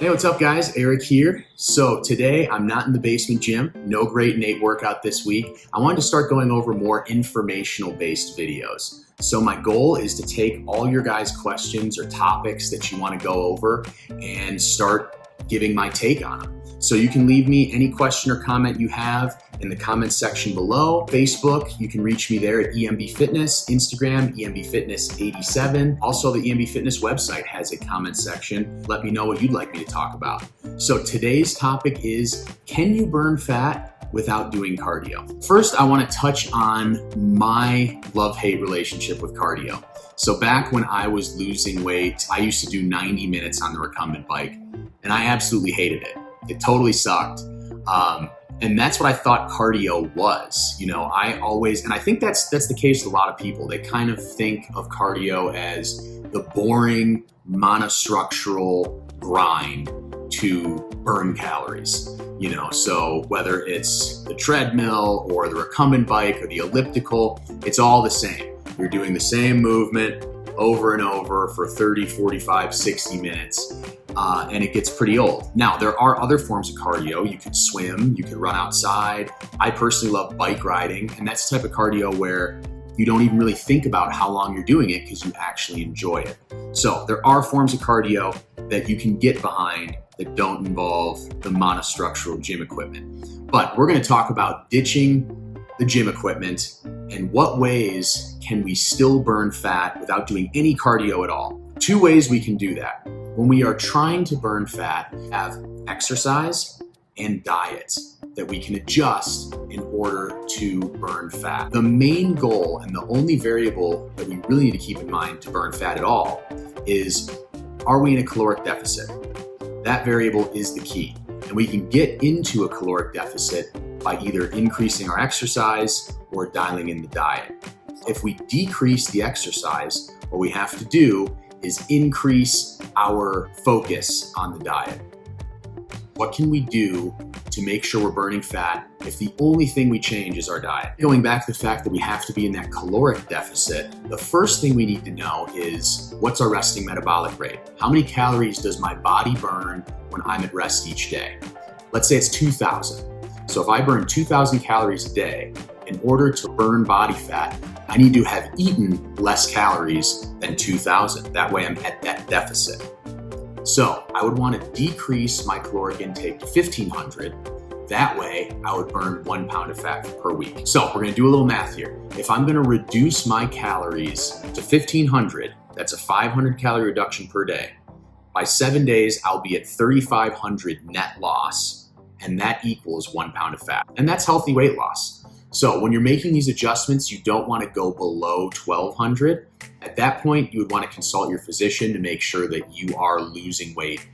Hey, what's up guys? Eric here. So today I'm not in the basement gym, no great Nate workout this week. I wanted to start going over more informational based videos. So my goal is to take all your guys' questions or topics that you want to go over and start giving my take on them. So you can leave me any question or comment you have in the comments section below. Facebook, you can reach me there at EMB Fitness. Instagram, EMB Fitness 87. Also, the EMB Fitness website has a comment section. Let me know what you'd like me to talk about. So today's topic is, can you burn fat without doing cardio? First, I want to touch on my love-hate relationship with cardio. So back when I was losing weight, I used to do 90 minutes on the recumbent bike, and I absolutely hated it. It totally sucked. And that's what I thought cardio was. You know, and I think that's the case with a lot of people. They kind of think of cardio as the boring monostructural grind to burn calories. You know, so whether it's the treadmill or the recumbent bike or the elliptical, it's all the same. You're doing the same movement over and over for 30, 45, 60 minutes. And it gets pretty old. Now, there are other forms of cardio. You could swim, you could run outside. I personally love bike riding, and that's the type of cardio where you don't even really think about how long you're doing it because you actually enjoy it. So there are forms of cardio that you can get behind that don't involve the monostructural gym equipment. But we're going to talk about ditching the gym equipment and what ways can we still burn fat without doing any cardio at all. Two ways we can do that. When we are trying to burn fat, have exercise and diet that we can adjust in order to burn fat. The main goal and the only variable that we really need to keep in mind to burn fat at all is, are we in a caloric deficit? That variable is the key. And we can get into a caloric deficit by either increasing our exercise or dialing in the diet. If we decrease the exercise, what we have to do is increase our focus on the diet. What can we do to make sure we're burning fat if the only thing we change is our diet? Going back to the fact that we have to be in that caloric deficit, the first thing we need to know is, what's our resting metabolic rate? How many calories does my body burn when I'm at rest each day? Let's say it's 2,000. So if I burn 2,000 calories a day, in order to burn body fat, I need to have eaten less calories than 2,000. That way I'm at that deficit. So I would want to decrease my caloric intake to 1,500. That way I would burn 1 pound of fat per week. So we're going to do a little math here. If I'm going to reduce my calories to 1,500, that's a 500 calorie reduction per day. By 7 days, I'll be at 3,500 net loss, and that equals 1 pound of fat. And that's healthy weight loss. So when you're making these adjustments, you don't want to go below 1,200. At that point, you would want to consult your physician to make sure that you are losing weight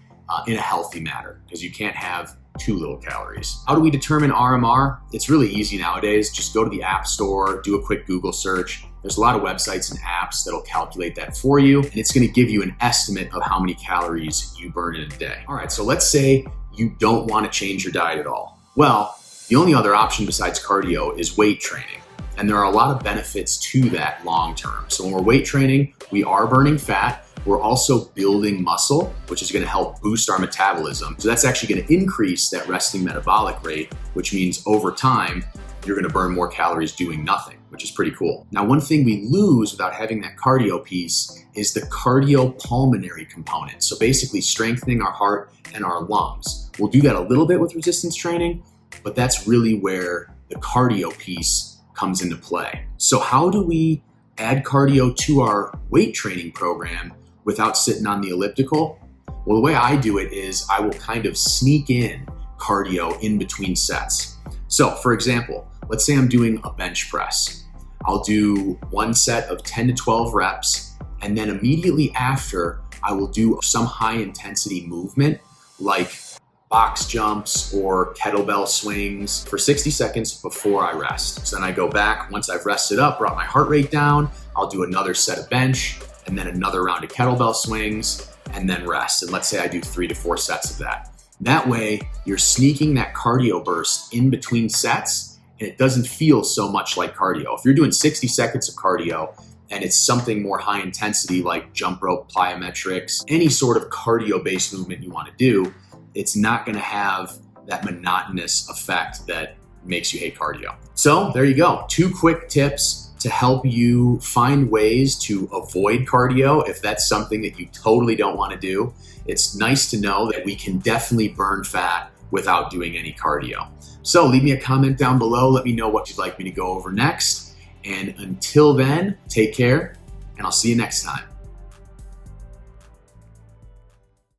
in a healthy manner, because you can't have too little calories. How do we determine RMR? It's really easy nowadays. Just go to the App Store, do a quick Google search. There's a lot of websites and apps that'll calculate that for you, and it's going to give you an estimate of how many calories you burn in a day. All right, so let's say you don't want to change your diet at all. Well, the only other option besides cardio is weight training. And there are a lot of benefits to that long term. So when we're weight training, we are burning fat. We're also building muscle, which is going to help boost our metabolism. So that's actually going to increase that resting metabolic rate, which means over time, you're going to burn more calories doing nothing, which is pretty cool. Now, one thing we lose without having that cardio piece is the cardiopulmonary component. So basically strengthening our heart and our lungs. We'll do that a little bit with resistance training, but that's really where the cardio piece comes into play. So how do we add cardio to our weight training program without sitting on the elliptical? Well, the way I do it is I will kind of sneak in cardio in between sets. So for example, let's say I'm doing a bench press. I'll do one set of 10 to 12 reps, and then immediately after, I will do some high intensity movement like box jumps or kettlebell swings for 60 seconds before I rest. So then I go back, once I've rested up, brought my heart rate down, I'll do another set of bench and then another round of kettlebell swings and then rest. And let's say I do 3 to 4 sets of that. That way you're sneaking that cardio burst in between sets and it doesn't feel so much like cardio. If you're doing 60 seconds of cardio and it's something more high intensity like jump rope, plyometrics, any sort of cardio-based movement you want to do, it's not going to have that monotonous effect that makes you hate cardio. So there you go. 2 quick tips to help you find ways to avoid cardio if that's something that you totally don't want to do. It's nice to know that we can definitely burn fat without doing any cardio. So leave me a comment down below. Let me know what you'd like me to go over next. And until then, take care, and I'll see you next time.